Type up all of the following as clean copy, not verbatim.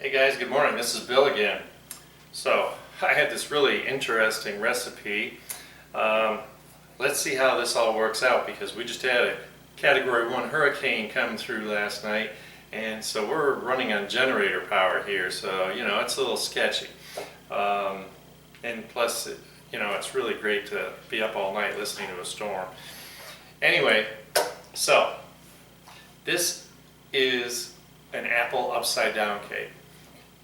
Hey guys, good morning. This is Bill again. So, I had this really interesting recipe. Let's see how this all works out because we just had a Category 1 hurricane come through last night, and so we're running on generator power here, so you know, it's a little sketchy. And plus, it's really great to be up all night listening to a storm. Anyway, so this is an apple upside down cake.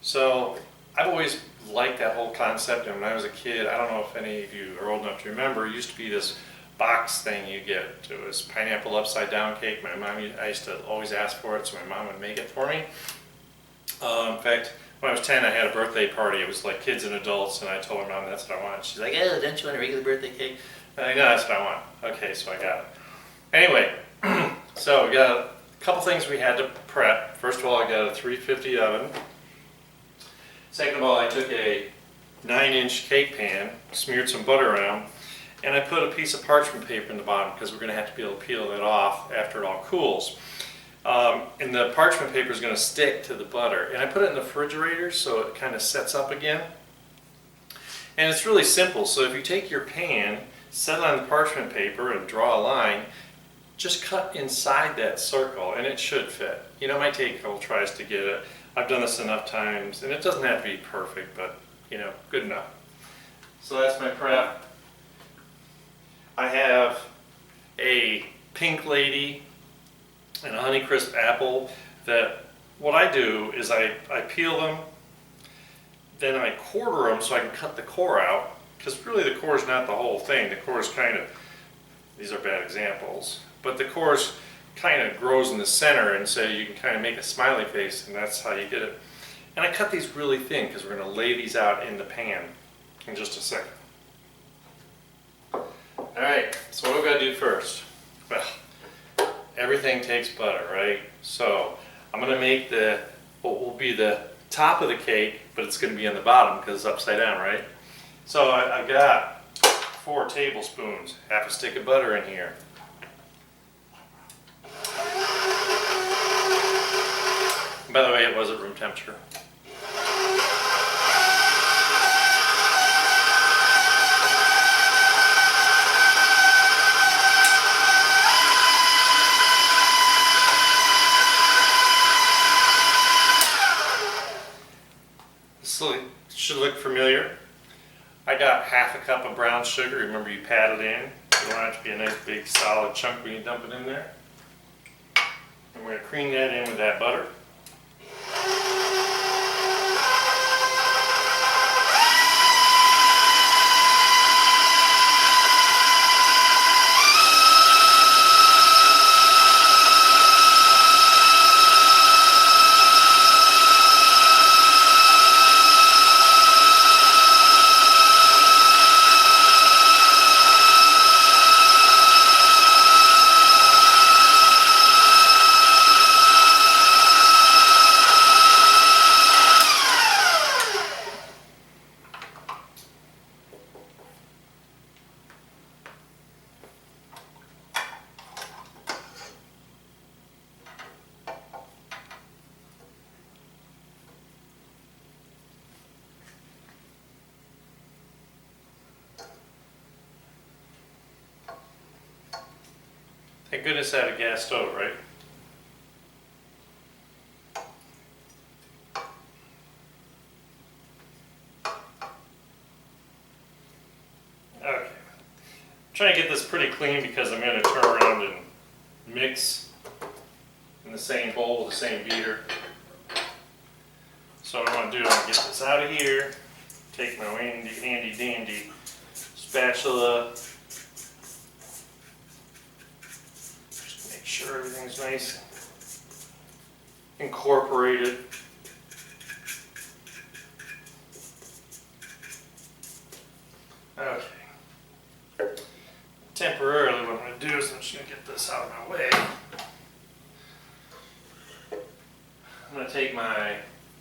So I've always liked that whole concept, and when I was a kid, I don't know if any of you are old enough to remember, it used to be this box thing you get. It was pineapple upside down cake. I used to always ask for it, so my mom would make it for me. In fact, when I was 10, I had a birthday party. It was like kids and adults, and I told my mom that's what I wanted. She's like, "Oh, don't you want a regular birthday cake?" And I go, "No, that's what I want." Okay, so I got it. Anyway, so we got a couple things we had to prep. First of all, I got a 350 oven. Second of all, I took a 9-inch cake pan, smeared some butter around, and I put a piece of parchment paper in the bottom because we're going to have to be able to peel that off after it all cools. And the parchment paper is going to stick to the butter. And I put it in the refrigerator so it kind of sets up again. And it's really simple. So if you take your pan, set it on the parchment paper and draw a line, just cut inside that circle and it should fit. You know, my take hole tries to get it. I've done this enough times, and it doesn't have to be perfect, but good enough. So that's my prep. I have a Pink Lady and a Honeycrisp apple that what I do is I peel them, then I quarter them so I can cut the core out, because really the core is not the whole thing. The core is kind of, these are bad examples, but the core is kind of grows in the center, and so you can kind of make a smiley face, and that's how you get it. And I cut these really thin because we're going to lay these out in the pan in just a second. Alright, so what do we got to do first? Well, everything takes butter, right? So I'm going to make what will be the top of the cake, but it's going to be on the bottom because it's upside down, right? So I've got 4 tablespoons, half a stick of butter in here. By the way, it was at room temperature. This should look familiar. I got half a cup of brown sugar. Remember, you pat it in. You want it to be a nice big solid chunk when you dump it in there. And we're going to cream that in with that butter. Thank goodness I have a gas stove, right? Okay. I'm trying to get this pretty clean because I'm going to turn around and mix in the same bowl with the same beater. So what I'm going to do is get this out of here, take my handy dandy spatula, sure everything's nice incorporated. Okay. Temporarily what I'm going to do is I'm just going to get this out of my way. I'm going to take my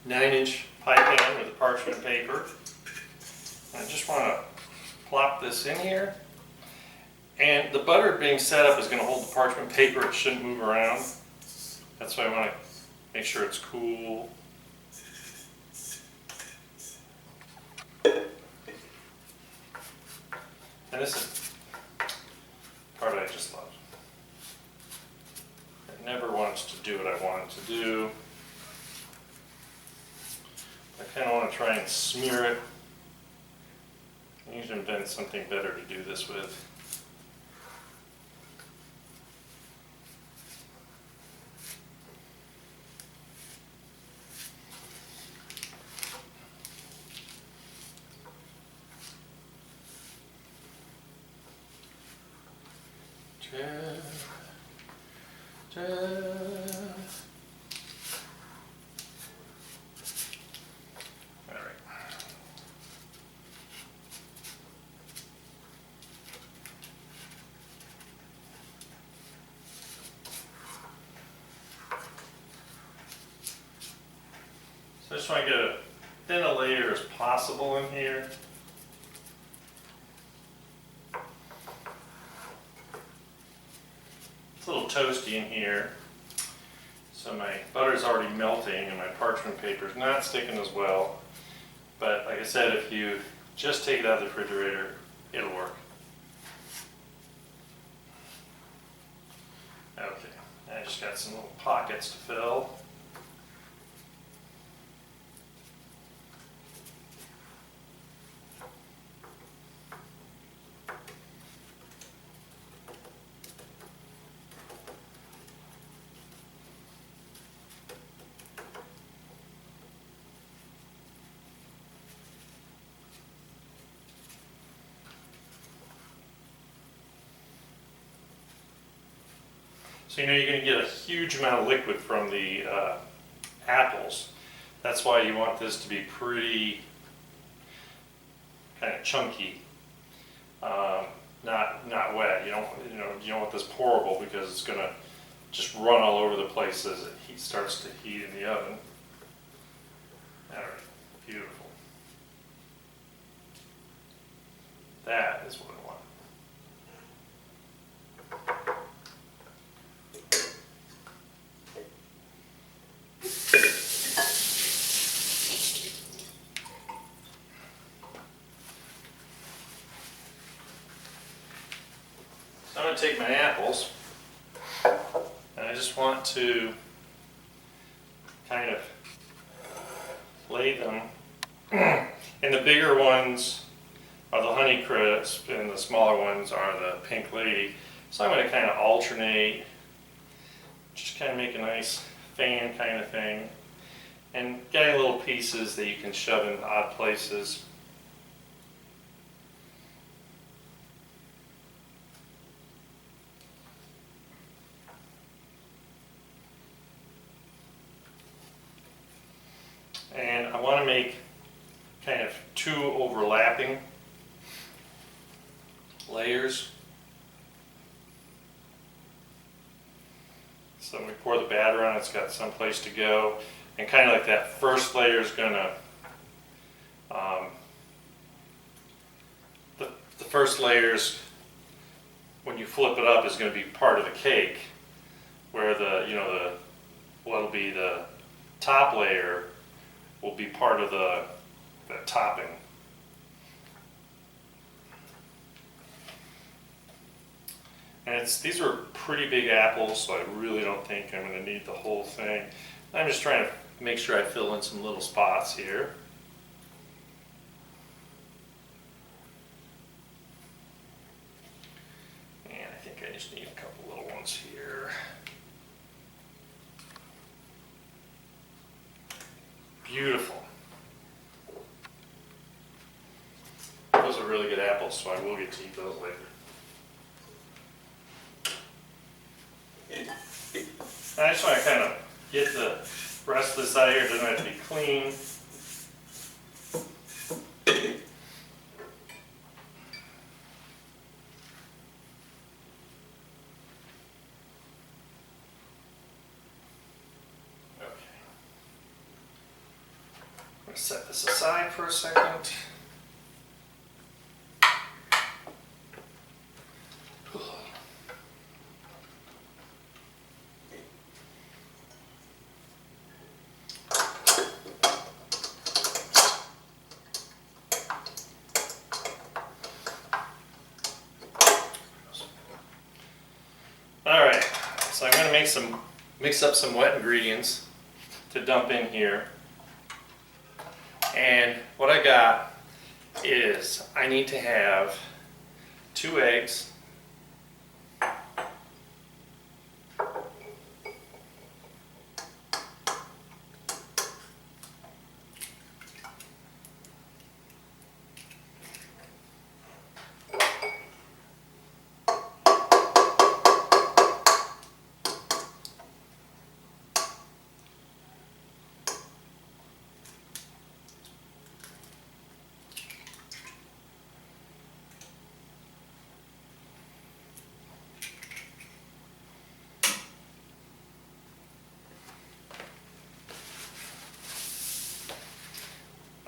9-inch pie pan with the parchment paper. I just want to plop this in here. And the butter being set up is going to hold the parchment paper. It shouldn't move around. That's why I want to make sure it's cool. And this is part I just love. It never wants to do what I want it to do. I kind of want to try and smear it. I need to invent something better to do this with. So I just want to get as thin a layer as possible in here. It's a little toasty in here. So my butter's already melting and my parchment paper's not sticking as well. But like I said, if you just take it out of the refrigerator, it'll work. Okay, I just got some little pockets to fill. So you're going to get a huge amount of liquid from the apples. That's why you want this to be pretty kind of chunky, not wet. You don't want this pourable because it's going to just run all over the place as it starts to heat in the oven. All right, beautiful. That is what I want. I'm going to take my apples and I just want to kind of lay them, and the bigger ones are the Honey Crisp and the smaller ones are the Pink Lady. So I'm going to kind of alternate, just kind of make a nice fan kind of thing, and getting little pieces that you can shove in odd places. And I want to make kind of two overlapping layers. So when we pour the batter on, it's got some place to go. And kind of like that first layer is going to, the first layers, when you flip it up, is going to be part of the cake, where what'll be the top layer will be part of the topping. And these are pretty big apples, so I really don't think I'm going to need the whole thing. I'm just trying to make sure I fill in some little spots here. And I think I just need a couple little ones here. Beautiful. Those are really good apples, so I will get to eat those later. I just want to kind of get the rest of this out of here. It doesn't have to be clean. Okay. I'm going to set this aside for a second. So I'm going to mix up some wet ingredients to dump in here. And what I got is I need to have 2 eggs,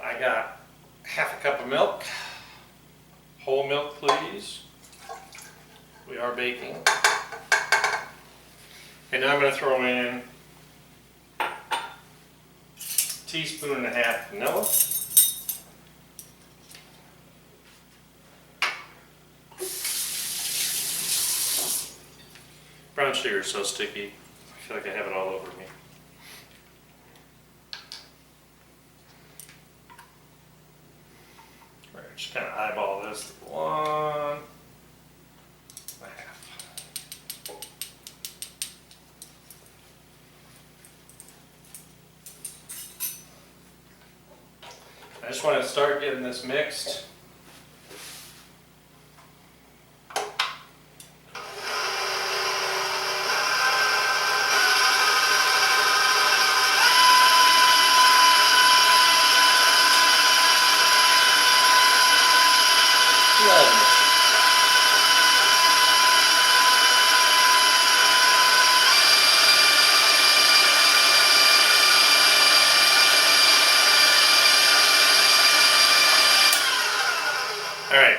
I got half a cup of milk, whole milk please, we are baking, and now I'm going to throw in a teaspoon and a half vanilla, brown sugar is so sticky, I feel like I have it all over me. Just kind of eyeball this to 1.5. I just want to start getting this mixed. Alright,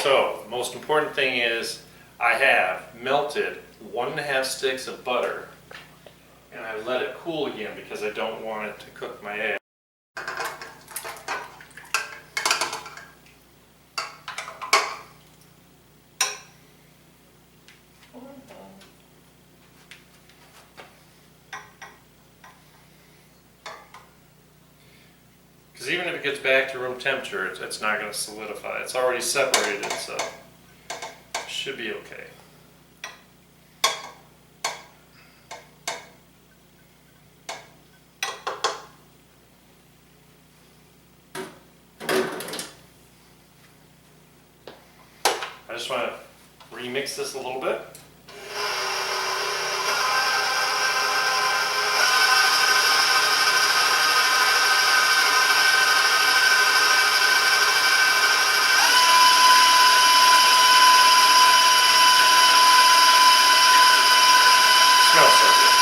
so the most important thing is I have melted 1.5 sticks of butter and I let it cool again because I don't want it to cook my egg. Because even if it gets back to room temperature, it's not going to solidify. It's already separated, so it should be okay. I just want to remix this a little bit. Smells so good.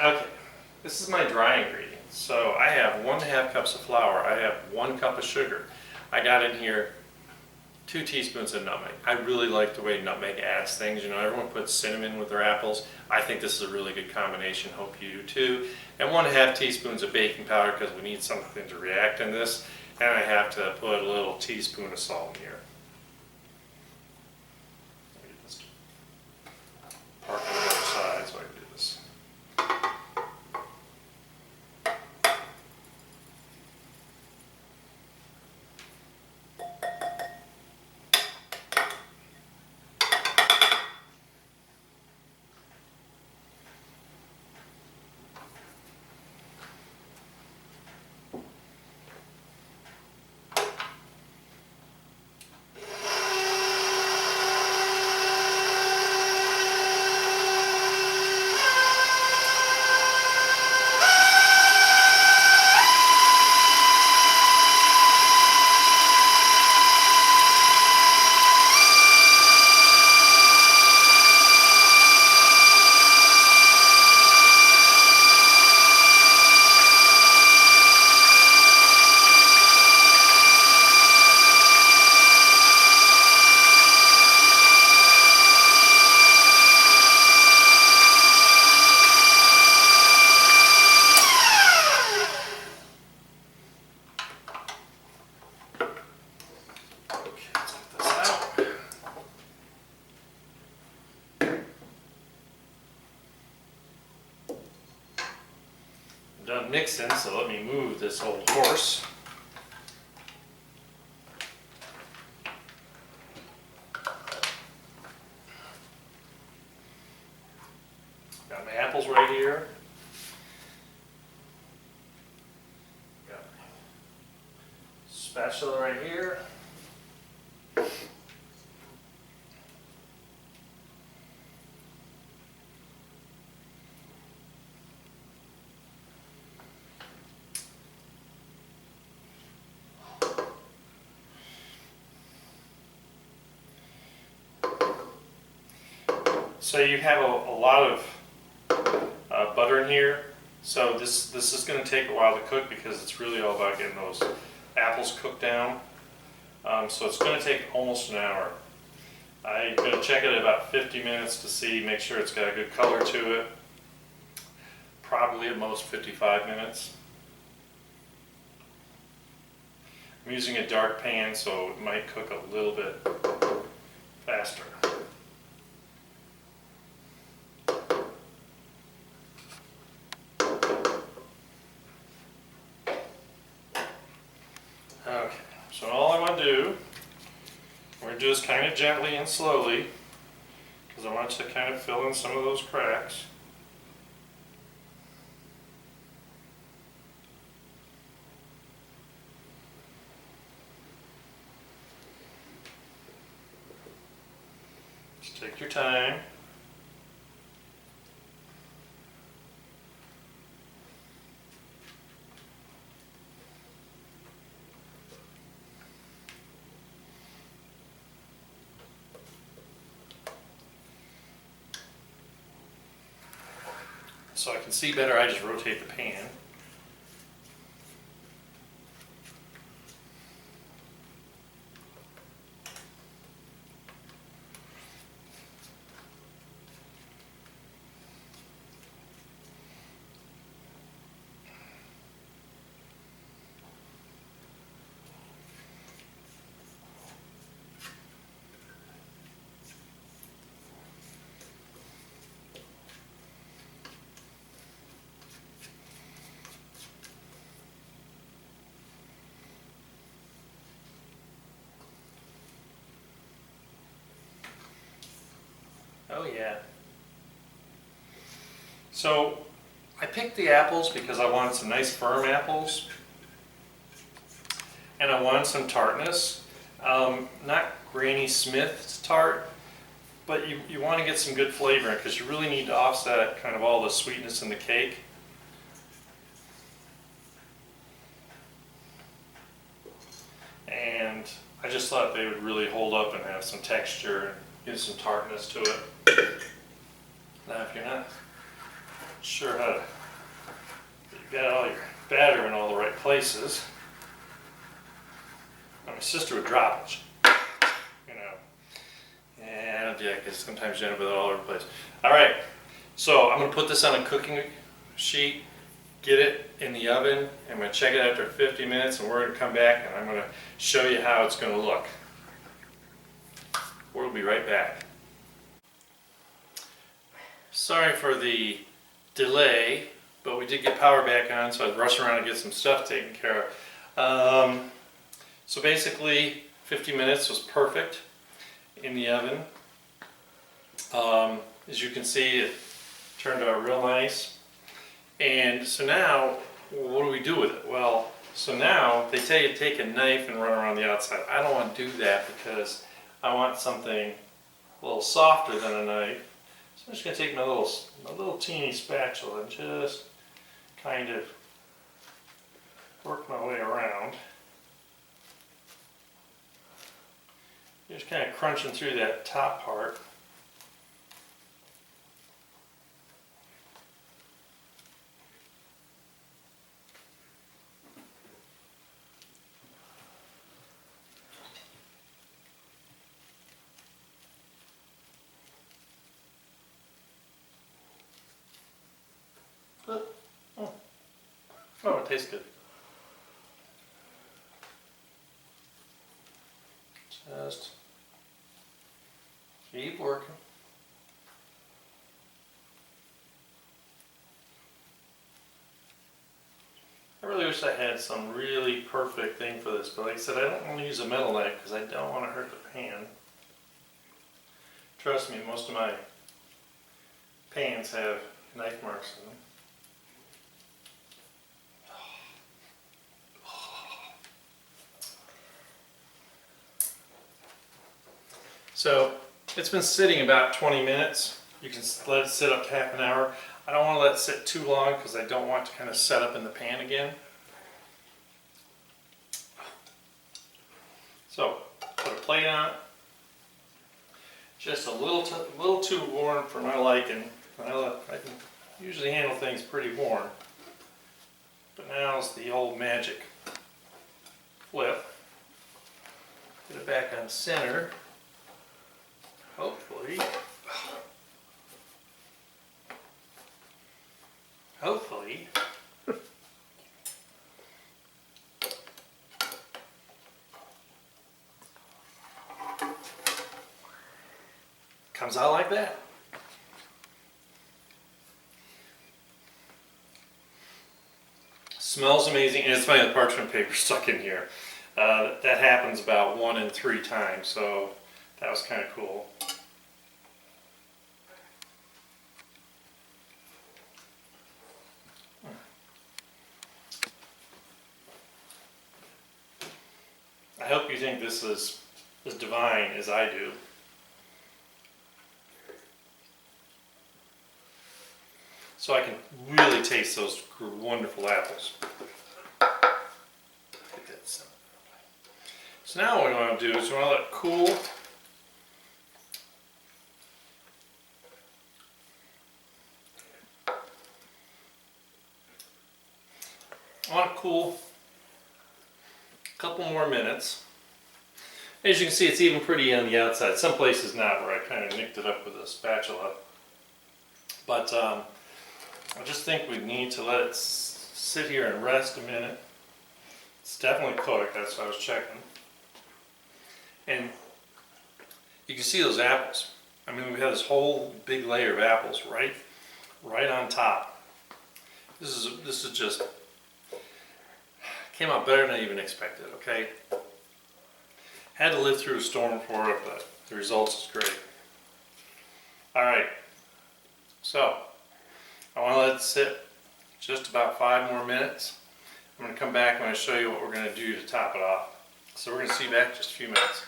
Okay, this is my dry ingredients. So I have 1.5 cups of flour. I have 1 cup of sugar. I got in here 2 teaspoons of nutmeg. I really like the way nutmeg adds things. You know, everyone puts cinnamon with their apples. I think this is a really good combination. Hope you do too. And 1.5 teaspoons of baking powder because we need something to react in this. And I have to put a little teaspoon of salt in here. Let me just park on the other side so I can do this. done mixing, so let me move this old horse. Got my apples right here. Got my spatula right here. So you have a lot of butter in here. So this is going to take a while to cook because it's really all about getting those apples cooked down. So it's going to take almost an hour. I'm going to check it at about 50 minutes to see, make sure it's got a good color to it. Probably at most 55 minutes. I'm using a dark pan, so it might cook a little bit faster. Okay, so all I want to do, we're just kind of gently and slowly, because I want to kind of fill in some of those cracks. Just take your time. So I can see better, I just rotate the pan. Oh yeah. So I picked the apples because I wanted some nice firm apples and I wanted some tartness. Not Granny Smith's tart, but you want to get some good flavor because you really need to offset kind of all the sweetness in the cake. And I just thought they would really hold up and have some texture and give some tartness to it. Now if you're not sure how to, you've got all your batter in all the right places. Now my sister would drop it, you know. And yeah, because sometimes you end up with it all over the place. Alright, so I'm going to put this on a cooking sheet, get it in the oven, I'm going to check it after 50 minutes and we're going to come back and I'm going to show you how it's going to look. We'll be right back. Sorry for the delay, but we did get power back on, so I was rushing around to get some stuff taken care of. So basically, 50 minutes was perfect in the oven. As you can see, it turned out real nice. And so now, what do we do with it? Well, so now they tell you to take a knife and run around the outside. I don't want to do that because I want something a little softer than a knife. So I'm just going to take my little teeny spatula and just kind of work my way around. Just kind of crunching through that top part. Oh, it tastes good. Just keep working. wish I had some really perfect thing for this, but like I said, I don't want to use a metal knife because I don't want to hurt the pan. Trust me, most of my pans have knife marks in them. So it's been sitting about 20 minutes. You can let it sit up to half an hour. I don't want to let it sit too long because I don't want it to kind of set up in the pan again. So put a plate on it. Just a little too warm for my liking. I can usually handle things pretty warm. But now's the old magic flip. Get it back on center. Hopefully. Comes out like that. Smells amazing, and it's funny, the parchment paper stuck in here. That happens about 1 in 3 times, so that was kind of cool. I hope you think this is as divine as I do. So I can really taste those wonderful apples. So now what we want to do is we want to let it cool. I want it to cool a couple more minutes. As you can see, it's even pretty on the outside. Some places not, where I kind of nicked it up with a spatula. But I just think we need to let it sit here and rest a minute. It's definitely cooked, that's what I was checking. And you can see those apples. I mean, we have this whole big layer of apples right on top. This is just came out better than I even expected, okay? Had to live through a storm for it, but the results is great. Alright, so I want to let it sit just about 5 more minutes. I'm going to come back when I show you what we're going to do to top it off. So we're going to see you back in just a few minutes.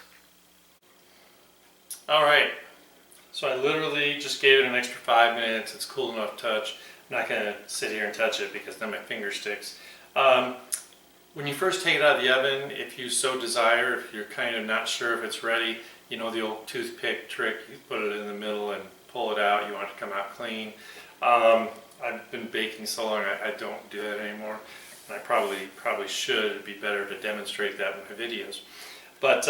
Alright, so I literally just gave it an extra 5 minutes. It's cool enough to touch. I'm not going to sit here and touch it because then my finger sticks. When you first take it out of the oven, if you so desire, if you're kind of not sure if it's ready, you know the old toothpick trick, you put it in the middle and pull it out, you want it to come out clean. I've been baking so long, I don't do that anymore, and I probably should. It'd be better to demonstrate that in my videos. But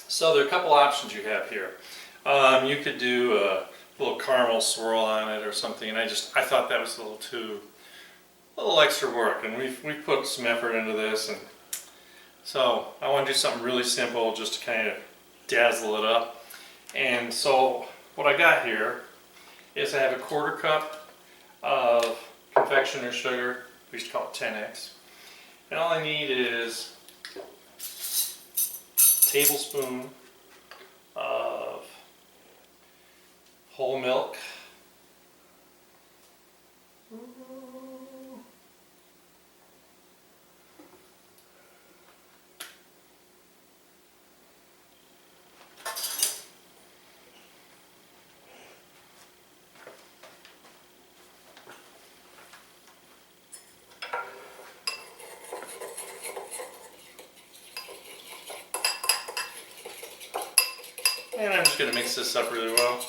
so there are a couple options you have here. You could do a little caramel swirl on it or something, and I thought that was a little extra work, and we've put some effort into this, and so I want to do something really simple just to kind of dazzle it up. And so what I got here is I have a 1/4 cup of confectioner's sugar. We used to call it 10X, and all I need is a tablespoon of whole milk, and I'm just going to mix this up really well.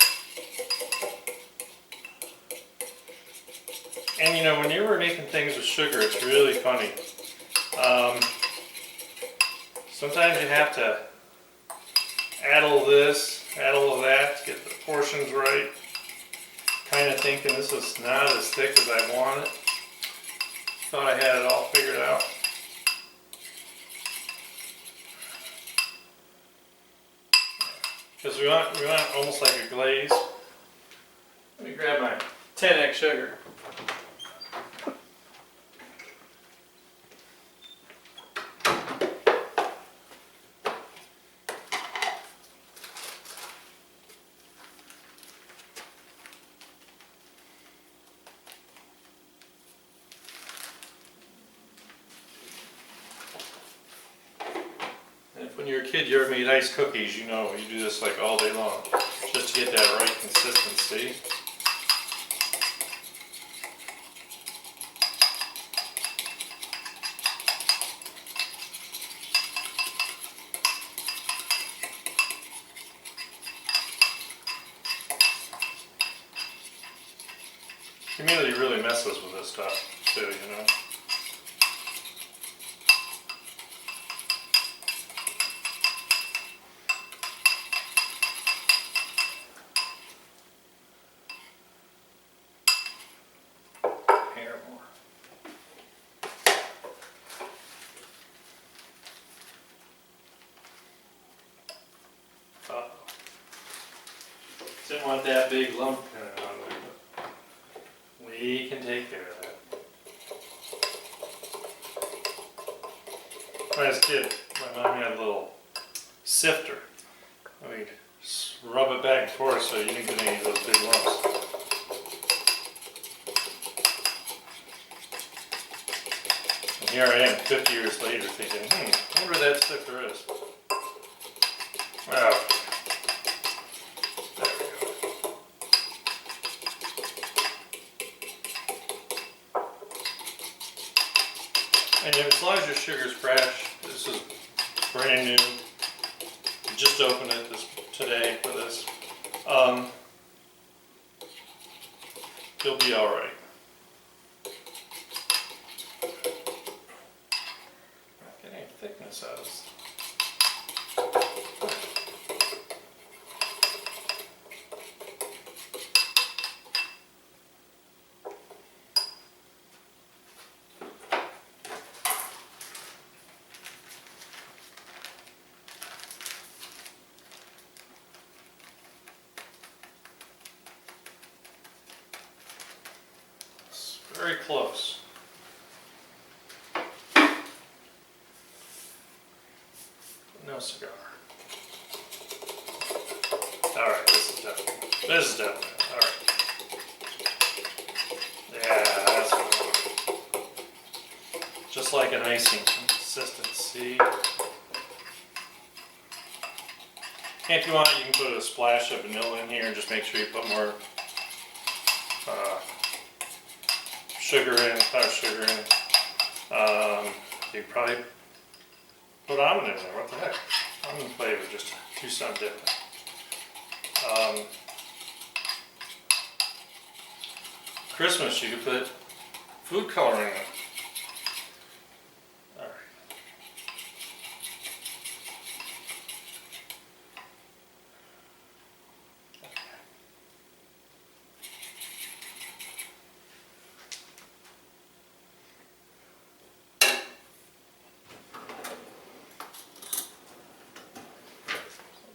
And you know, when you were making things with sugar, it's really funny. Sometimes you have to add a little this, add a little that to get the portions right. Kind of thinking this is not as thick as I want it. Thought I had it all figured out. Because we want almost like a glaze. Let me grab my 10X sugar. when you're a kid, you ever made ice cookies, you know, you do this like all day long, just to get that right consistency. Humidity really messes with this stuff too, you know. Here more. Uh-oh. Didn't want that big lump kind of on there. We can take care of that. When I was a kid, my mom had a little sifter. We'd rub it back and forth so you didn't get any of those big lumps. And here I am 50 years later thinking, I wonder where that sifter is. Well, there we go. And as long as your sugar's fresh, this is brand new. Just opened it today for this. You'll be all right. Not getting any thickness out of this. Very close. No cigar. All right, this is definitely. All right. Yeah, that's what. Just like an icing consistency. If you want, you can put a splash of vanilla in here and just make sure you put more sugar in, powdered sugar in. You could probably put almond in there. What the heck? Almond flavor, just do something different. Christmas, you could put food coloring in it. All right.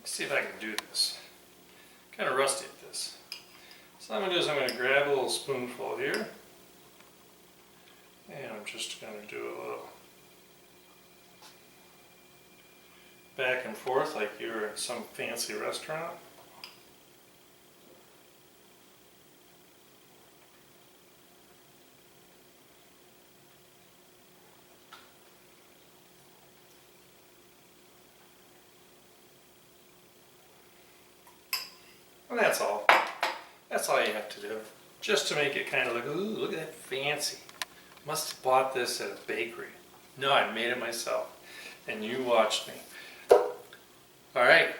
See if I can do this. Kind of rusty at this. So what I'm going to do is I'm going to grab a little spoonful here. And I'm just going to do a little back and forth like you're at some fancy restaurant. And that's all. That's all you have to do. Just to make it kind of look, ooh, look at that fancy. Must have bought this at a bakery. No, I made it myself. And you watched me. All right.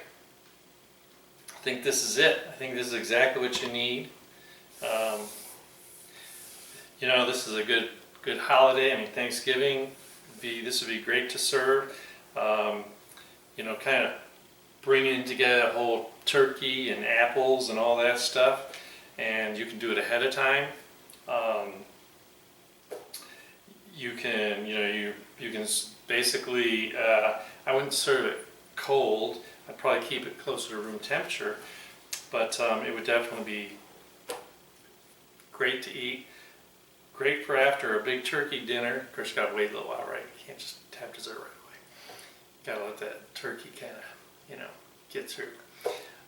I think this is it. I think this is exactly what you need. You know, this is a good holiday. I mean, Thanksgiving, this would be great to serve. You know, kind of bringing together a whole turkey and apples and all that stuff, and you can do it ahead of time. You can, you can basically, I wouldn't serve it cold. I'd probably keep it closer to room temperature, but it would definitely be great to eat. Great for after a big turkey dinner. Of course, you gotta wait a little while, right? You can't just have dessert right away. Gotta let that turkey kind of, get through.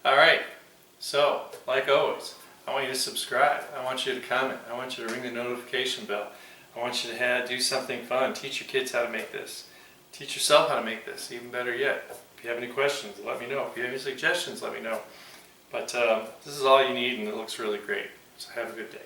All right, so like always, I want you to subscribe. I want you to comment. I want you to ring the notification bell. I want you to do something fun. Teach your kids how to make this. Teach yourself how to make this. Even better yet, you have any questions, let me know. If you have any suggestions, let me know. But this is all you need, and it looks really great. So have a good day.